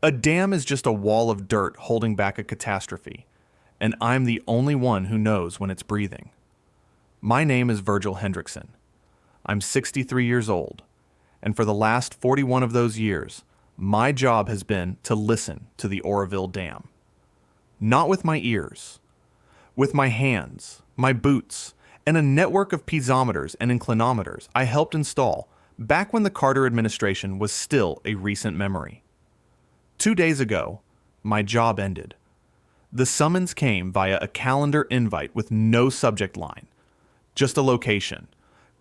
A dam is just a wall of dirt holding back a catastrophe, and I'm the only one who knows when it's breathing. My name is Virgil Hendrickson. I'm 63 years old, and for the last 41 of those years, my job has been to listen to the Oroville Dam. Not with my ears, with my hands, my boots, and a network of piezometers and inclinometers I helped install back when the Carter administration was still a recent memory. 2 days ago, my job ended. The summons came via a calendar invite with no subject line, just a location,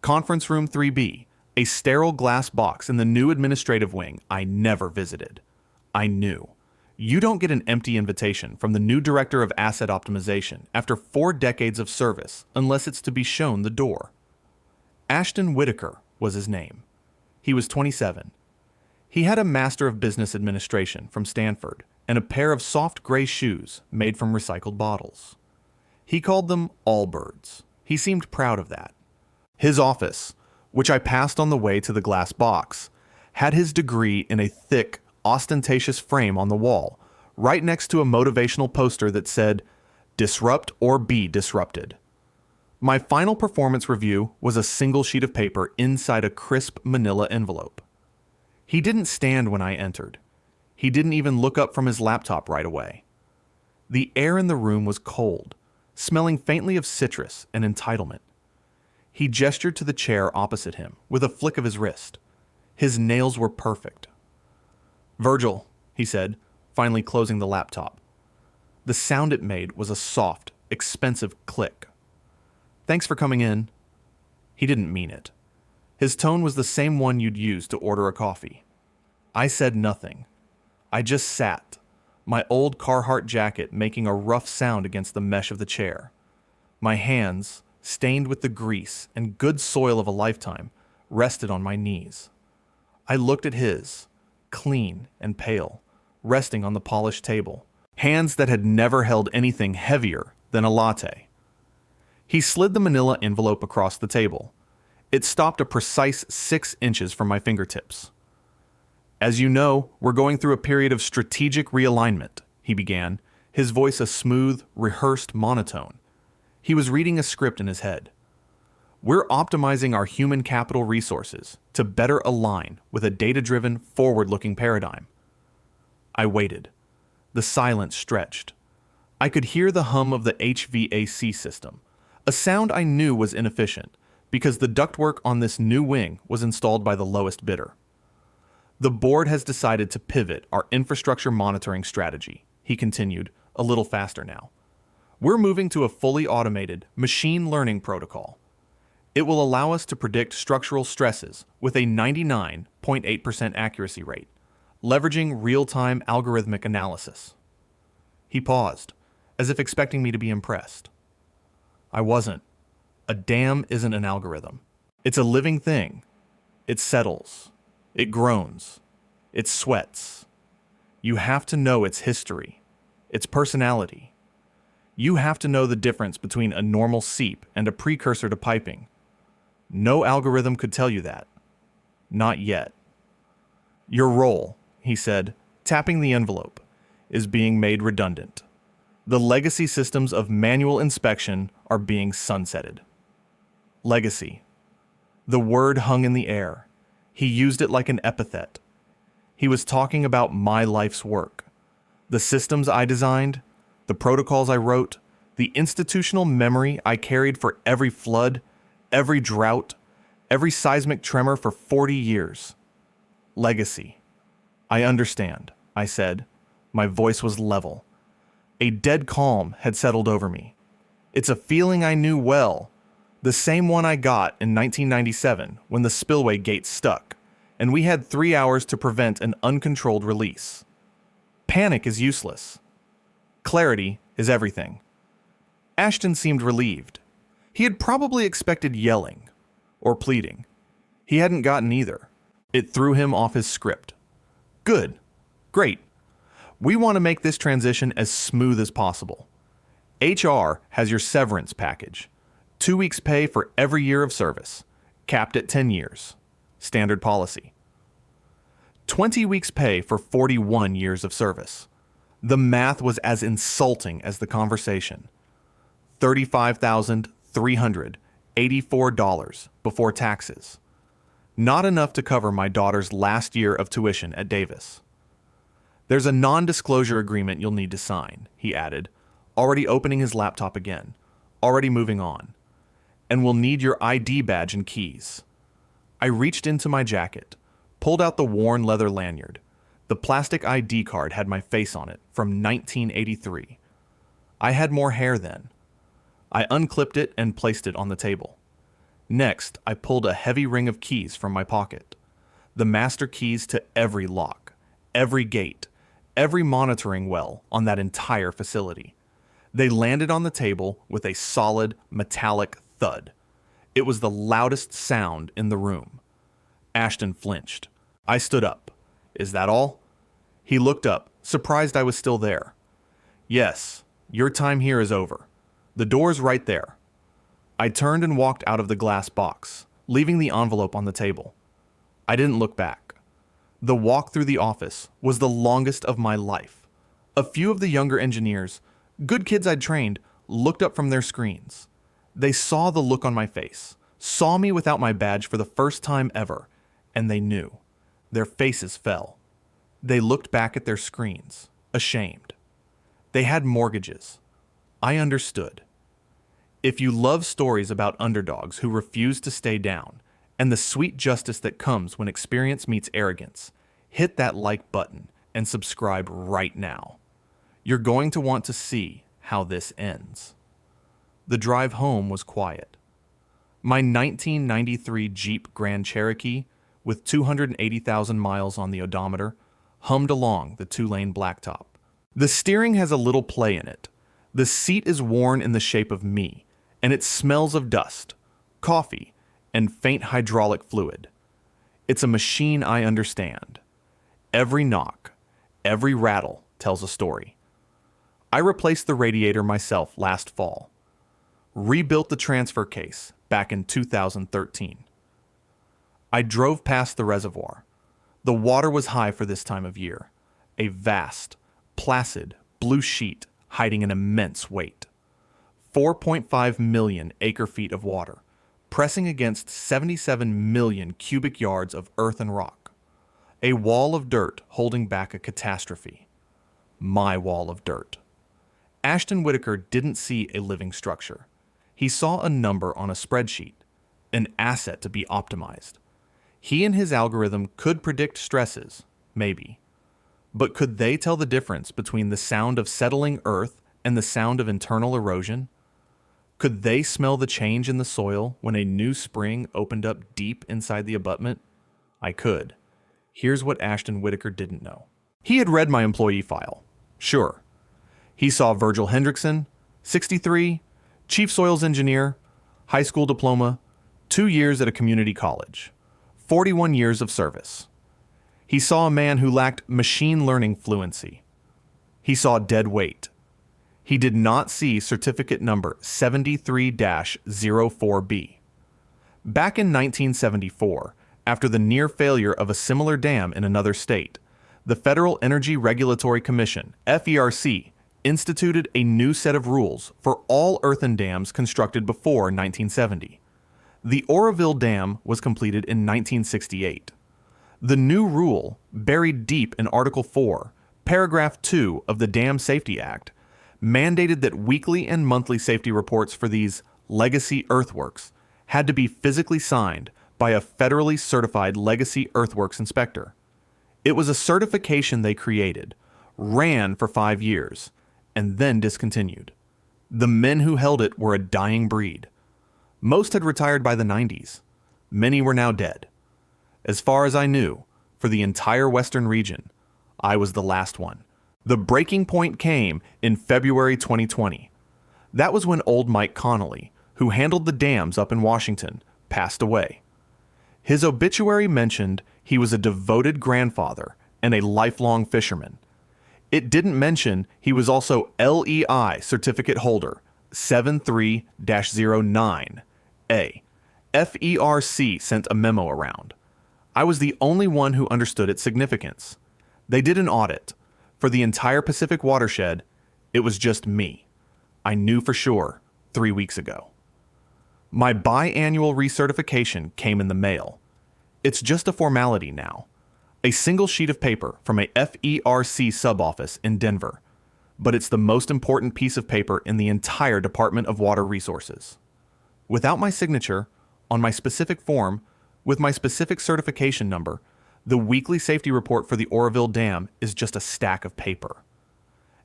Conference Room 3B, a sterile glass box in the new administrative wing I never visited. I knew. You don't get an empty invitation from the new director of asset optimization after 4 decades of service unless it's to be shown the door. Ashton Whitaker was his name. He was 27. He had a Master of Business Administration from Stanford and a pair of soft gray shoes made from recycled bottles. He called them Allbirds. He seemed proud of that. His office, which I passed on the way to the glass box, had his degree in a thick, ostentatious frame on the wall, right next to a motivational poster that said, "Disrupt or be disrupted." My final performance review was a single sheet of paper inside a crisp manila envelope. He didn't stand when I entered. He didn't even look up from his laptop right away. The air in the room was cold, smelling faintly of citrus and entitlement. He gestured to the chair opposite him with a flick of his wrist. His nails were perfect. "Virgil," he said, finally closing the laptop. The sound it made was a soft, expensive click. "Thanks for coming in." He didn't mean it. His tone was the same one you'd use to order a coffee. I said nothing. I just sat, my old Carhartt jacket making a rough sound against the mesh of the chair. My hands, stained with the grease and good soil of a lifetime, rested on my knees. I looked at his, clean and pale, resting on the polished table, hands that had never held anything heavier than a latte. He slid the manila envelope across the table. It stopped a precise 6 inches from my fingertips. "As you know, we're going through a period of strategic realignment," he began, his voice a smooth, rehearsed monotone. He was reading a script in his head. "We're optimizing our human capital resources to better align with a data-driven, forward-looking paradigm." I waited. The silence stretched. I could hear the hum of the HVAC system, a sound I knew was inefficient, because the ductwork on this new wing was installed by the lowest bidder. "The board has decided to pivot our infrastructure monitoring strategy," he continued, a little faster now. "We're moving to a fully automated machine learning protocol. It will allow us to predict structural stresses with a 99.8% accuracy rate, leveraging real-time algorithmic analysis." He paused, as if expecting me to be impressed. I wasn't. A dam isn't an algorithm. It's a living thing. It settles. It groans. It sweats. You have to know its history, its personality. You have to know the difference between a normal seep and a precursor to piping. No algorithm could tell you that. Not yet. "Your role," he said, tapping the envelope, "is being made redundant. The legacy systems of manual inspection are being sunsetted." Legacy. The word hung in the air. He used it like an epithet. He was talking about my life's work. The systems I designed, the protocols I wrote, the institutional memory I carried for every flood, every drought, every seismic tremor for 40 years. Legacy. "I understand," I said. My voice was level. A dead calm had settled over me. It's a feeling I knew well, the same one I got in 1997 when the spillway gate stuck, and we had 3 hours to prevent an uncontrolled release. Panic is useless. Clarity is everything. Ashton seemed relieved. He had probably expected yelling or pleading. He hadn't gotten either. It threw him off his script. "Good. Great. We want to make this transition as smooth as possible. HR has your severance package. 2 weeks' pay for every year of service, capped at 10 years. Standard policy." 20 weeks' pay for 41 years of service. The math was as insulting as the conversation. $35,384 before taxes. Not enough to cover my daughter's last year of tuition at Davis. There's a non-disclosure agreement you'll need to sign, he added, already opening his laptop again, already moving on. And we'll need your ID badge and keys. I reached into my jacket, pulled out the worn leather lanyard. The plastic ID card had my face on it from 1983. I had more hair then. I unclipped it and placed it on the table. Next, I pulled a heavy ring of keys from my pocket. The master keys to every lock, every gate, every monitoring well on that entire facility. They landed on the table with a solid, metallic thud. It was the loudest sound in the room. Ashton flinched. I stood up. Is that all? He looked up, surprised I was still there. Yes, your time here is over. The door's right there. I turned and walked out of the glass box, leaving the envelope on the table. I didn't look back. The walk through the office was the longest of my life. A few of the younger engineers, good kids I'd trained, looked up from their screens. They saw the look on my face, saw me without my badge for the first time ever, and they knew. Their faces fell. They looked back at their screens, ashamed. They had mortgages. I understood. If you love stories about underdogs who refuse to stay down, and the sweet justice that comes when experience meets arrogance, hit that like button and subscribe right now. You're going to want to see how this ends. The drive home was quiet. My 1993 Jeep Grand Cherokee, with 280,000 miles on the odometer, hummed along the 2-lane blacktop. The steering has a little play in it. The seat is worn in the shape of me, and it smells of dust, coffee, and faint hydraulic fluid. It's a machine I understand. Every knock, every rattle tells a story. I replaced the radiator myself last fall. Rebuilt the transfer case back in 2013. I drove past the reservoir. The water was high for this time of year, a vast, placid, blue sheet hiding an immense weight. 4.5 million acre-feet of water, pressing against 77 million cubic yards of earth and rock. A wall of dirt holding back a catastrophe. My wall of dirt. Ashton Whitaker didn't see a living structure. He saw a number on a spreadsheet, an asset to be optimized. He and his algorithm could predict stresses, maybe. But could they tell the difference between the sound of settling earth and the sound of internal erosion? Could they smell the change in the soil when a new spring opened up deep inside the abutment? I could. Here's what Ashton Whitaker didn't know. He had read my employee file. Sure. He saw Virgil Hendrickson, 63, chief soils engineer, high school diploma, 2 years at a community college, 41 years of service. He saw a man who lacked machine learning fluency. He saw dead weight. He did not see certificate number 73-04B. Back in 1974, after the near failure of a similar dam in another state, the Federal Energy Regulatory Commission, FERC, instituted a new set of rules for all earthen dams constructed before 1970. The Oroville Dam was completed in 1968. The new rule, buried deep in Article 4, Paragraph 2 of the Dam Safety Act, mandated that weekly and monthly safety reports for these legacy earthworks had to be physically signed by a federally certified legacy earthworks inspector. It was a certification they created, ran for 5 years, and then discontinued. The men who held it were a dying breed. Most had retired by the 90s. Many were now dead. As far as I knew, for the entire western region, I was the last one. The breaking point came in February 2020. That was when old Mike Connolly, who handled the dams up in Washington, passed away. His obituary mentioned he was a devoted grandfather and a lifelong fisherman. It didn't mention he was also LEI certificate holder 73-09A. FERC sent a memo around. I was the only one who understood its significance. They did an audit. For the entire Pacific watershed, it was just me. I knew for sure 3 weeks ago. My biannual recertification came in the mail. It's just a formality now. A single sheet of paper from a FERC sub-office in Denver. But it's the most important piece of paper in the entire Department of Water Resources. Without my signature, on my specific form, with my specific certification number, the weekly safety report for the Oroville Dam is just a stack of paper.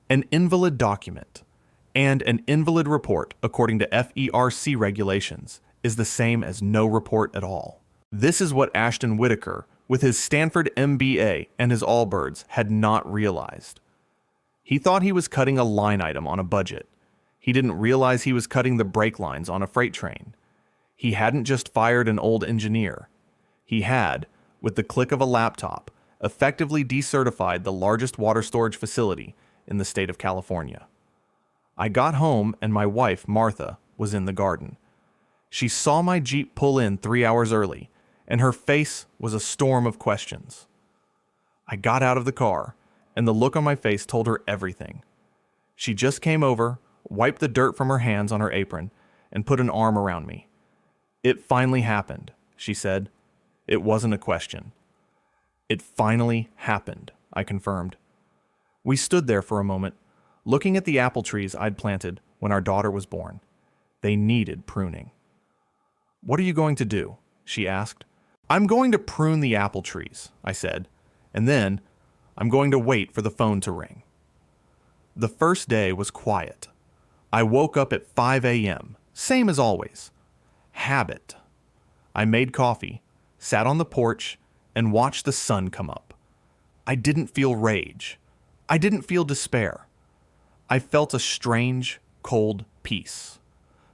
An invalid document and an invalid report, according to FERC regulations, is the same as no report at all. This is what Ashton Whitaker, with his Stanford MBA and his Allbirds, had not realized. He thought he was cutting a line item on a budget. He didn't realize he was cutting the brake lines on a freight train. He hadn't just fired an old engineer. He had, with the click of a laptop, effectively decertified the largest water storage facility in the state of California. I got home and my wife, Martha, was in the garden. She saw my Jeep pull in 3 hours early, and her face was a storm of questions. I got out of the car, and the look on my face told her everything. She just came over, wiped the dirt from her hands on her apron, and put an arm around me. "It finally happened," she said. It wasn't a question. "It finally happened," I confirmed. We stood there for a moment, looking at the apple trees I'd planted when our daughter was born. They needed pruning. "What are you going to do?" she asked. "I'm going to prune the apple trees," I said, "and then I'm going to wait for the phone to ring." The first day was quiet. I woke up at 5 a.m., same as always. Habit. I made coffee, sat on the porch, and watched the sun come up. I didn't feel rage. I didn't feel despair. I felt a strange, cold peace.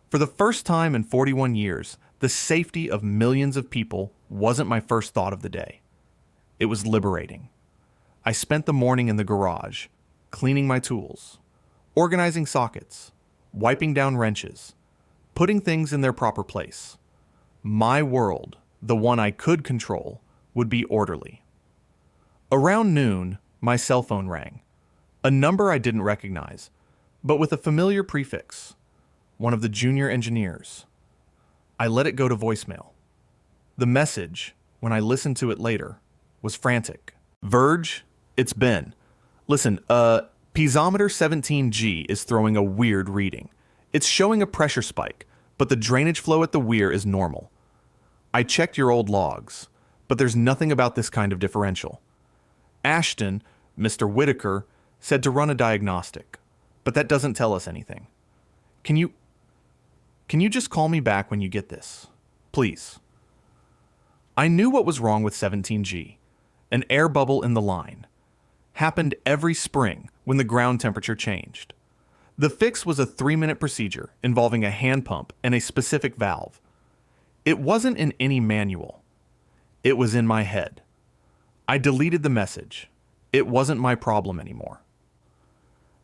For the first time in 41 years, the safety of millions of people wasn't my first thought of the day. It was liberating. I spent the morning in the garage, cleaning my tools, organizing sockets, wiping down wrenches, putting things in their proper place. My world, the one I could control, would be orderly. Around noon, my cell phone rang. A number I didn't recognize, but with a familiar prefix. One of the junior engineers. I let it go to voicemail. The message, when I listened to it later, was frantic. "Verge, it's Ben. Listen, piezometer 17G is throwing a weird reading. It's showing a pressure spike, but the drainage flow at the weir is normal. I checked your old logs, but there's nothing about this kind of differential. Ashton, Mr. Whitaker, said to run a diagnostic, but that doesn't tell us anything. Can you just call me back when you get this? Please." I knew what was wrong with 17G. An air bubble in the line. Happened every spring when the ground temperature changed. The fix was a 3-minute procedure involving a hand pump and a specific valve. It wasn't in any manual. It was in my head. I deleted the message. It wasn't my problem anymore.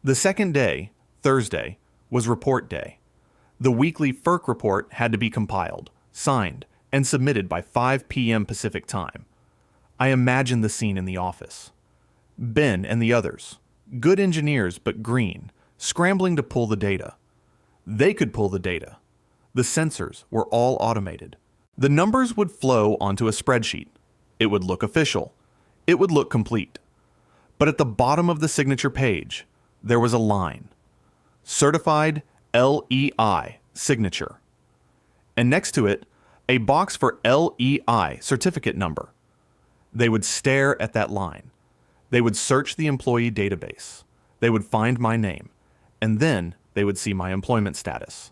The second day, Thursday, was report day. The weekly FERC report had to be compiled, signed, and submitted by 5 p.m. Pacific time. I imagined the scene in the office. Ben and the others, good engineers but green, scrambling to pull the data. They could pull the data. The sensors were all automated. The numbers would flow onto a spreadsheet. It would look official. It would look complete. But at the bottom of the signature page, there was a line. Certified LEI signature. And next to it, a box for LEI certificate number. They would stare at that line. They would search the employee database. They would find my name. And then they would see my employment status.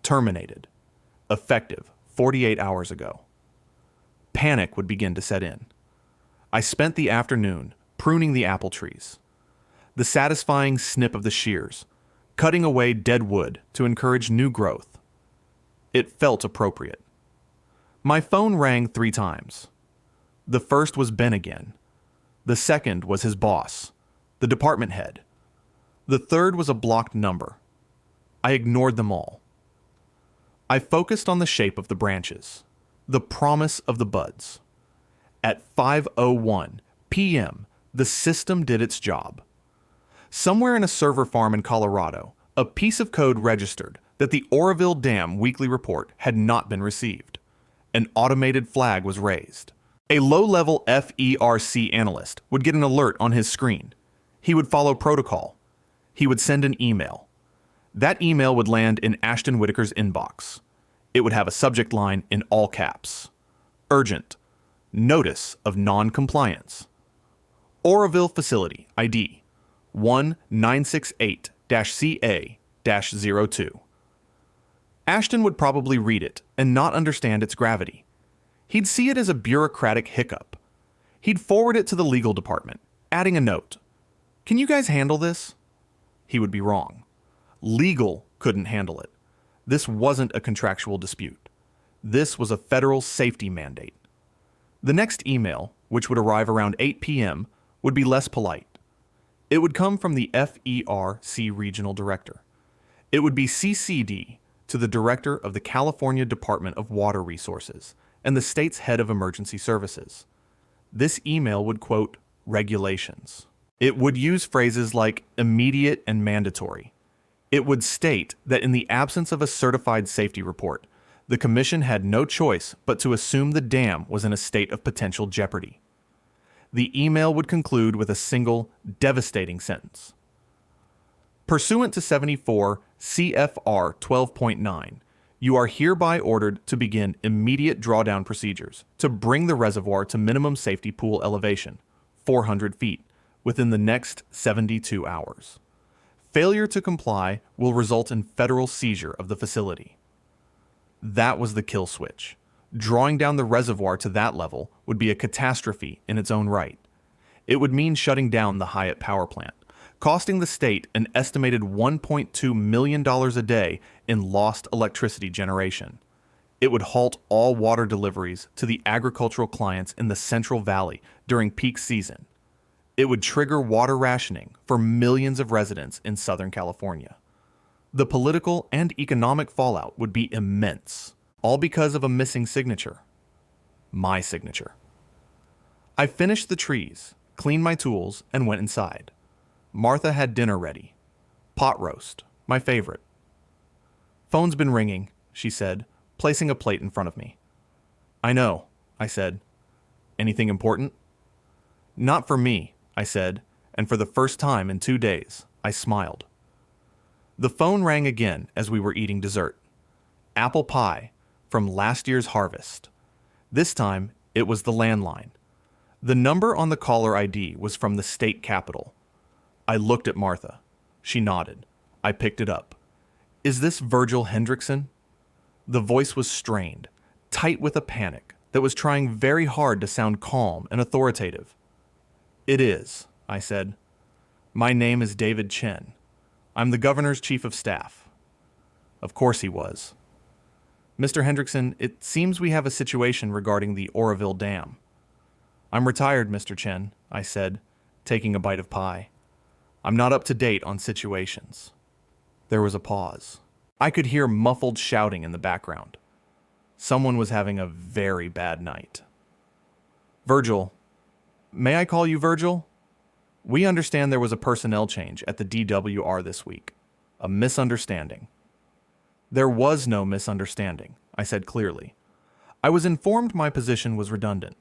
Terminated. Effective 48 hours ago. Panic would begin to set in. I spent the afternoon pruning the apple trees. The satisfying snip of the shears, cutting away dead wood to encourage new growth. It felt appropriate. My phone rang 3 times. The first was Ben again. The second was his boss, the department head. The third was a blocked number. I ignored them all. I focused on the shape of the branches, the promise of the buds. At 5:01 p.m., the system did its job. Somewhere in a server farm in Colorado, a piece of code registered that the Oroville Dam weekly report had not been received. An automated flag was raised. A low-level FERC analyst would get an alert on his screen. He would follow protocol. He would send an email. That email would land in Ashton Whitaker's inbox. It would have a subject line in all caps. Urgent. Notice of non-compliance. Oroville Facility ID 1968-CA-02. Ashton would probably read it and not understand its gravity. He'd see it as a bureaucratic hiccup. He'd forward it to the legal department, adding a note. Can you guys handle this? He would be wrong. Legal couldn't handle it. This wasn't a contractual dispute. This was a federal safety mandate. The next email, which would arrive around 8 p.m., would be less polite. It would come from the FERC regional director. It would be CC'd to the director of the California Department of Water Resources and the state's head of emergency services. This email would quote regulations. It would use phrases like immediate and mandatory. It would state that in the absence of a certified safety report, the commission had no choice but to assume the dam was in a state of potential jeopardy. The email would conclude with a single, devastating sentence. Pursuant to 74 CFR 12.9, you are hereby ordered to begin immediate drawdown procedures to bring the reservoir to minimum safety pool elevation, 400 feet, within the next 72 hours. Failure to comply will result in federal seizure of the facility. That was the kill switch. Drawing down the reservoir to that level would be a catastrophe in its own right. It would mean shutting down the Hyatt power plant, costing the state an estimated $1.2 million a day in lost electricity generation. It would halt all water deliveries to the agricultural clients in the Central Valley during peak season. It would trigger water rationing for millions of residents in Southern California. The political and economic fallout would be immense, all because of a missing signature. My signature. I finished the trees, cleaned my tools, and went inside. Martha had dinner ready. Pot roast, my favorite. Phone's been ringing, she said, placing a plate in front of me. I know, I said. Anything important? Not for me, I said, and for the first time in 2 days, I smiled. The phone rang again as we were eating dessert. Apple pie from last year's harvest. This time, it was the landline. The number on the caller ID was from the state capitol. I looked at Martha. She nodded. I picked it up. Is this Virgil Hendrickson? The voice was strained, tight with a panic that was trying very hard to sound calm and authoritative. It is, I said. My name is David Chen. I'm the governor's chief of staff. Of course he was. Mr. Hendrickson, it seems we have a situation regarding the Oroville Dam. I'm retired, Mr. Chen, I said, taking a bite of pie. I'm not up to date on situations. There was a pause. I could hear muffled shouting in the background. Someone was having a very bad night. Virgil. May I call you Virgil? We understand there was a personnel change at the DWR this week. A misunderstanding. There was no misunderstanding, I said clearly. I was informed my position was redundant,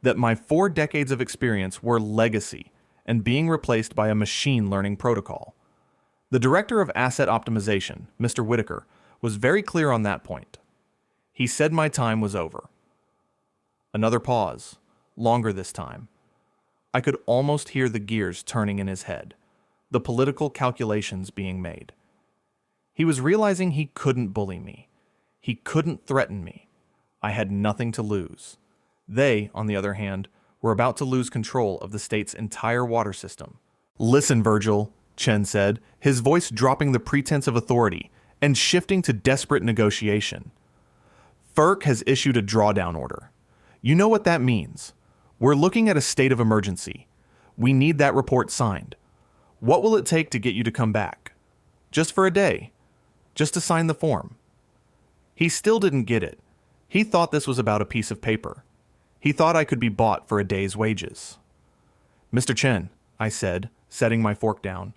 that my 4 decades of experience were legacy and being replaced by a machine learning protocol. The director of asset optimization, Mr. Whitaker, was very clear on that point. He said my time was over. Another pause, longer this time. I could almost hear the gears turning in his head, the political calculations being made. He was realizing he couldn't bully me. He couldn't threaten me. I had nothing to lose. They, on the other hand, were about to lose control of the state's entire water system. Listen, Virgil, Chen said, his voice dropping the pretense of authority and shifting to desperate negotiation. FERC has issued a drawdown order. You know what that means. We're looking at a state of emergency. We need that report signed. What will it take to get you to come back? Just for a day. Just to sign the form. He still didn't get it. He thought this was about a piece of paper. He thought I could be bought for a day's wages. "Mr. Chen," I said, setting my fork down.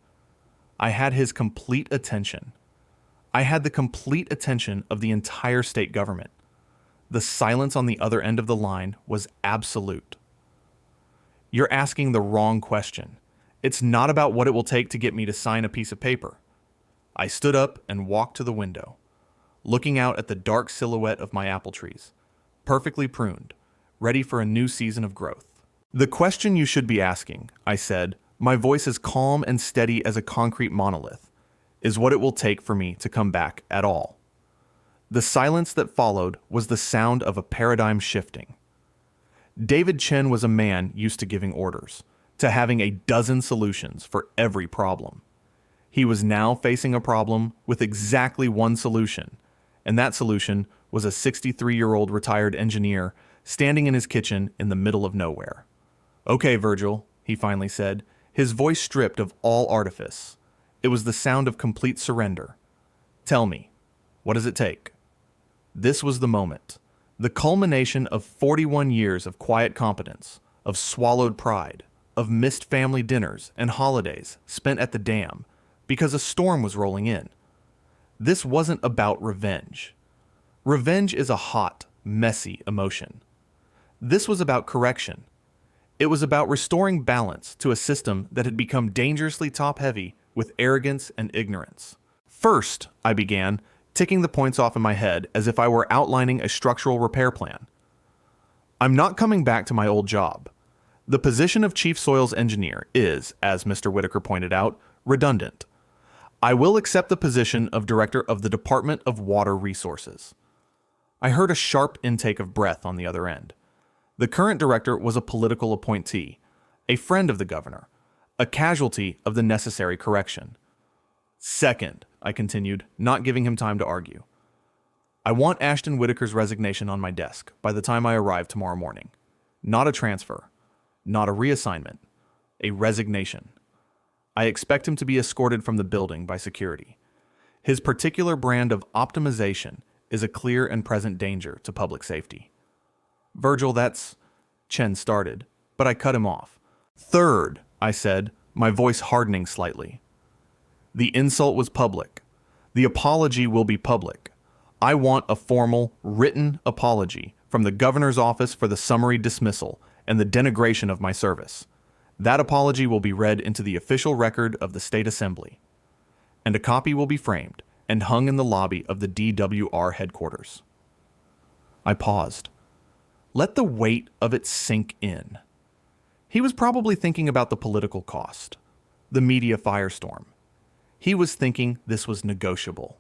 I had his complete attention. I had the complete attention of the entire state government. The silence on the other end of the line was absolute. "You're asking the wrong question. It's not about what it will take to get me to sign a piece of paper." I stood up and walked to the window, looking out at the dark silhouette of my apple trees, perfectly pruned, ready for a new season of growth. "The question you should be asking," I said, my voice as calm and steady as a concrete monolith, "is what it will take for me to come back at all." The silence that followed was the sound of a paradigm shifting. David Chen was a man used to giving orders, to having a dozen solutions for every problem. He was now facing a problem with exactly one solution, and that solution was a 63-year-old retired engineer standing in his kitchen in the middle of nowhere. "Okay, Virgil," he finally said, his voice stripped of all artifice. It was the sound of complete surrender. "Tell me, what does it take?" This was the moment, the culmination of 41 years of quiet competence, of swallowed pride, of missed family dinners and holidays spent at the dam because a storm was rolling in. This wasn't about revenge. Revenge is a hot, messy emotion. This was about correction. It was about restoring balance to a system that had become dangerously top-heavy with arrogance and ignorance. "First," I began, ticking the points off in my head as if I were outlining a structural repair plan. "I'm not coming back to my old job. The position of Chief Soils Engineer is, as Mr. Whitaker pointed out, redundant. I will accept the position of Director of the Department of Water Resources." I heard a sharp intake of breath on the other end. The current director was a political appointee, a friend of the governor, a casualty of the necessary correction. "Second," I continued, not giving him time to argue, "I want Ashton Whitaker's resignation on my desk by the time I arrive tomorrow morning. Not a transfer, not a reassignment, a resignation. I expect him to be escorted from the building by security. His particular brand of optimization is a clear and present danger to public safety." "Virgil, that's—" Chen started, but I cut him off. "Third," I said, my voice hardening slightly. "The insult was public. The apology will be public. I want a formal, written apology from the governor's office for the summary dismissal and the denigration of my service. That apology will be read into the official record of the State Assembly, and a copy will be framed and hung in the lobby of the DWR headquarters." I paused. Let the weight of it sink in. He was probably thinking about the political cost, the media firestorm. He was thinking this was negotiable.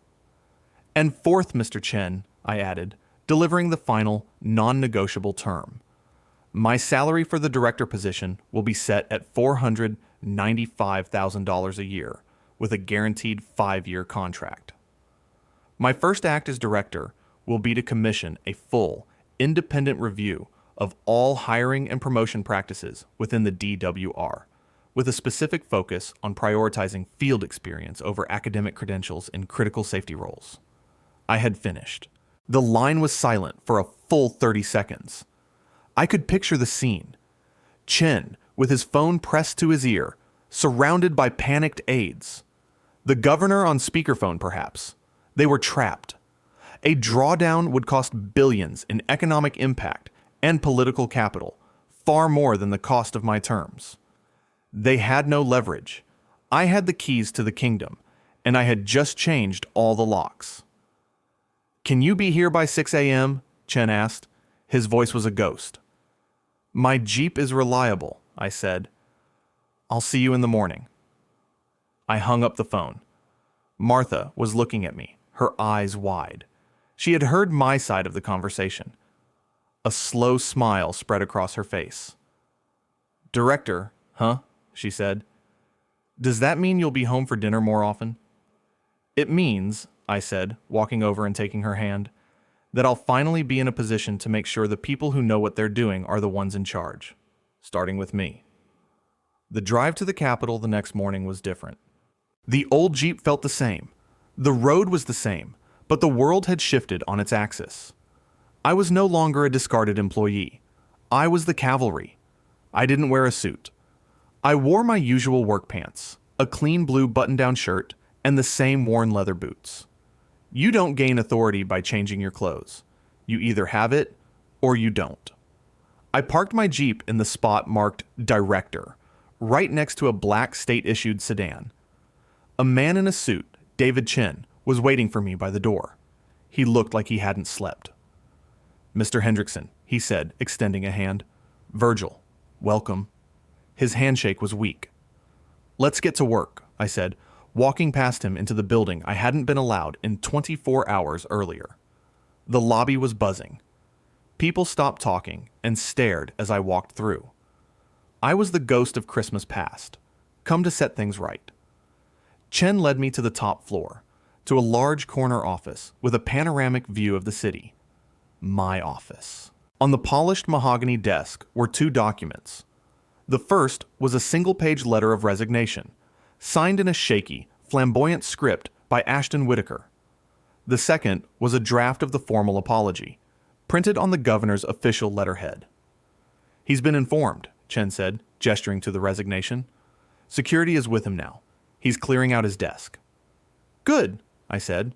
"And fourth, Mr. Chen," I added, delivering the final, non-negotiable term. "My salary for the director position will be set at $495,000 a year, with a guaranteed 5-year contract. My first act as director will be to commission a full, independent review of all hiring and promotion practices within the DWR, with a specific focus on prioritizing field experience over academic credentials in critical safety roles." I had finished. The line was silent for a full 30 seconds. I could picture the scene. Chen, with his phone pressed to his ear, surrounded by panicked aides. The governor on speakerphone, perhaps. They were trapped. A drawdown would cost billions in economic impact and political capital, far more than the cost of my terms. They had no leverage. I had the keys to the kingdom, and I had just changed all the locks. "Can you be here by 6 a.m.?" Chen asked. His voice was a ghost. "My Jeep is reliable," I said. "I'll see you in the morning." I hung up the phone. Martha was looking at me, her eyes wide. She had heard my side of the conversation. A slow smile spread across her face. "Director, huh?" she said. "Does that mean you'll be home for dinner more often?" "It means," I said, walking over and taking her hand, "that I'll finally be in a position to make sure the people who know what they're doing are the ones in charge, starting with me." The drive to the Capitol the next morning was different. The old Jeep felt the same. The road was the same, but the world had shifted on its axis. I was no longer a discarded employee. I was the cavalry. I didn't wear a suit. I wore my usual work pants, a clean blue button-down shirt, and the same worn leather boots. You don't gain authority by changing your clothes. You either have it or you don't. I parked my Jeep in the spot marked Director, right next to a black state-issued sedan. A man in a suit, David Chen, was waiting for me by the door. He looked like he hadn't slept. "Mr. Hendrickson," he said, extending a hand. "Virgil, welcome." His handshake was weak. "Let's get to work," I said, walking past him into the building I hadn't been allowed in 24 hours earlier. The lobby was buzzing. People stopped talking and stared as I walked through. I was the ghost of Christmas past, come to set things right. Chen led me to the top floor, to a large corner office with a panoramic view of the city. My office. On the polished mahogany desk were 2 documents. The first was a single-page letter of resignation, signed in a shaky, flamboyant script by Ashton Whitaker. The second was a draft of the formal apology, printed on the governor's official letterhead. "He's been informed," Chen said, gesturing to the resignation. "Security is with him now. He's clearing out his desk." "Good," I said.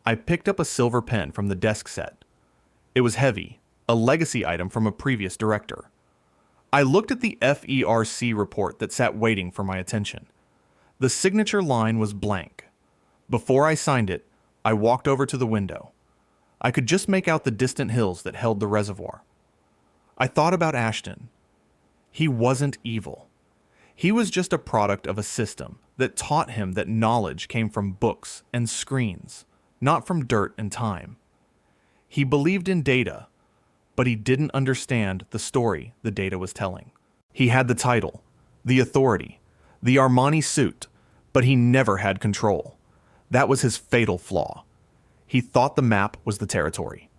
I picked up a silver pen from the desk set. It was heavy, a legacy item from a previous director. I looked at the FERC report that sat waiting for my attention. The signature line was blank. Before I signed it, I walked over to the window. I could just make out the distant hills that held the reservoir. I thought about Ashton. He wasn't evil. He was just a product of a system that taught him that knowledge came from books and screens, not from dirt and time. He believed in data, but he didn't understand the story the data was telling. He had the title, the authority, the Armani suit, but he never had control. That was his fatal flaw. He thought the map was the territory.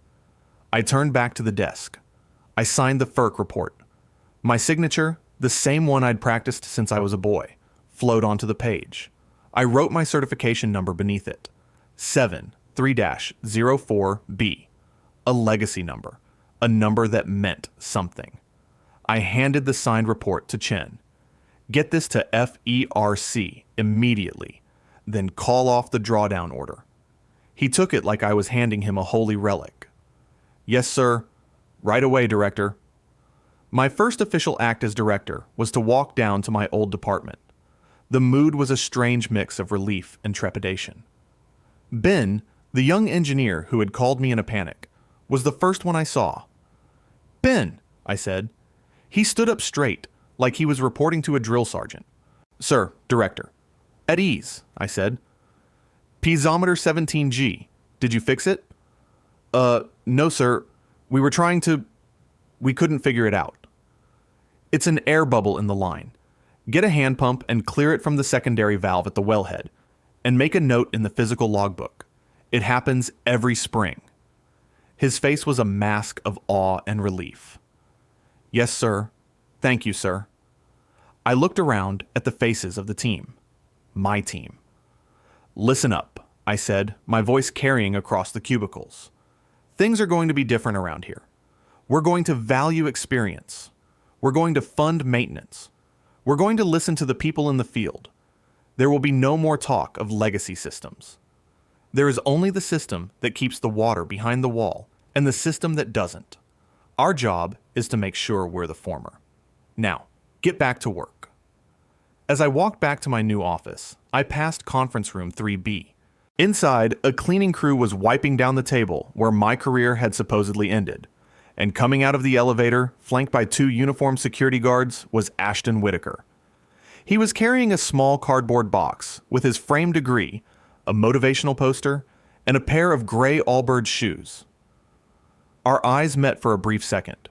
I turned back to the desk. I signed the FERC report. My signature, the same one I'd practiced since I was a boy, flowed onto the page. I wrote my certification number beneath it, 73-04B, a legacy number, a number that meant something. I handed the signed report to Chen. "Get this to FERC immediately, then call off the drawdown order." He took it like I was handing him a holy relic. "Yes, sir. Right away, Director." My first official act as director was to walk down to my old department. The mood was a strange mix of relief and trepidation. Ben, the young engineer who had called me in a panic, was the first one I saw. "Ben," I said. He stood up straight, like he was reporting to a drill sergeant. "Sir, Director." "At ease," I said. "Piezometer 17G. Did you fix it?" No, sir. We couldn't figure it out." "It's an air bubble in the line. Get a hand pump and clear it from the secondary valve at the wellhead, and make a note in the physical logbook. It happens every spring." His face was a mask of awe and relief. "Yes, sir. Thank you, sir." I looked around at the faces of the team. My team. "Listen up," I said, my voice carrying across the cubicles. "Things are going to be different around here. We're going to value experience. We're going to fund maintenance. We're going to listen to the people in the field. There will be no more talk of legacy systems. There is only the system that keeps the water behind the wall and the system that doesn't. Our job is to make sure we're the former. Now, get back to work." As I walked back to my new office, I passed conference room 3B. Inside, a cleaning crew was wiping down the table where my career had supposedly ended, and coming out of the elevator, flanked by 2 uniformed security guards, was Ashton Whitaker. He was carrying a small cardboard box with his framed degree, a motivational poster, and a pair of gray Allbirds shoes. Our eyes met for a brief second.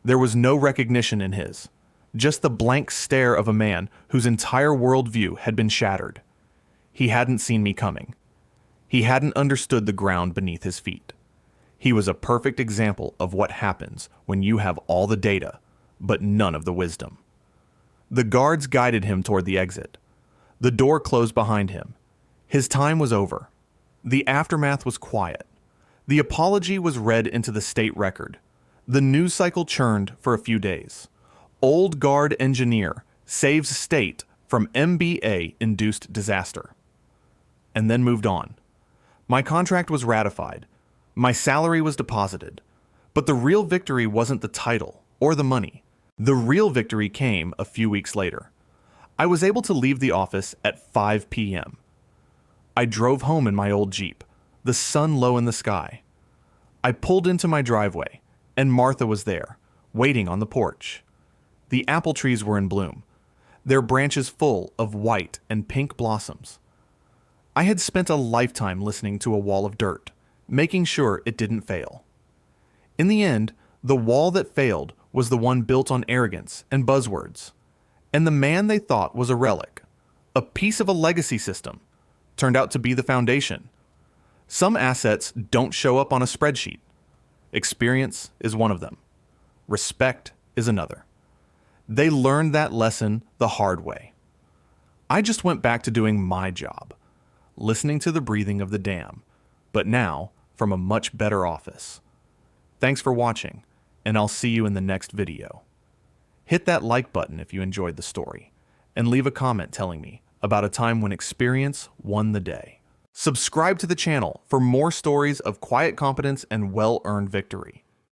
There was no recognition in his, just the blank stare of a man whose entire worldview had been shattered. He hadn't seen me coming. He hadn't understood the ground beneath his feet. He was a perfect example of what happens when you have all the data, but none of the wisdom. The guards guided him toward the exit. The door closed behind him. His time was over. The aftermath was quiet. The apology was read into the state record. The news cycle churned for a few days. Old guard engineer saves state from MBA-induced disaster. And then moved on. My contract was ratified. My salary was deposited. But the real victory wasn't the title or the money. The real victory came a few weeks later. I was able to leave the office at 5 p.m. I drove home in my old Jeep, the sun low in the sky. I pulled into my driveway, and Martha was there, waiting on the porch. The apple trees were in bloom, their branches full of white and pink blossoms. I had spent a lifetime listening to a wall of dirt, making sure it didn't fail. In the end, the wall that failed was the one built on arrogance and buzzwords. And the man they thought was a relic, a piece of a legacy system, turned out to be the foundation. Some assets don't show up on a spreadsheet. Experience is one of them. Respect is another. They learned that lesson the hard way. I just went back to doing my job, listening to the breathing of the dam, but now from a much better office. Thanks for watching, and I'll see you in the next video. Hit that like button if you enjoyed the story, and leave a comment telling me about a time when experience won the day. Subscribe to the channel for more stories of quiet competence and well-earned victory.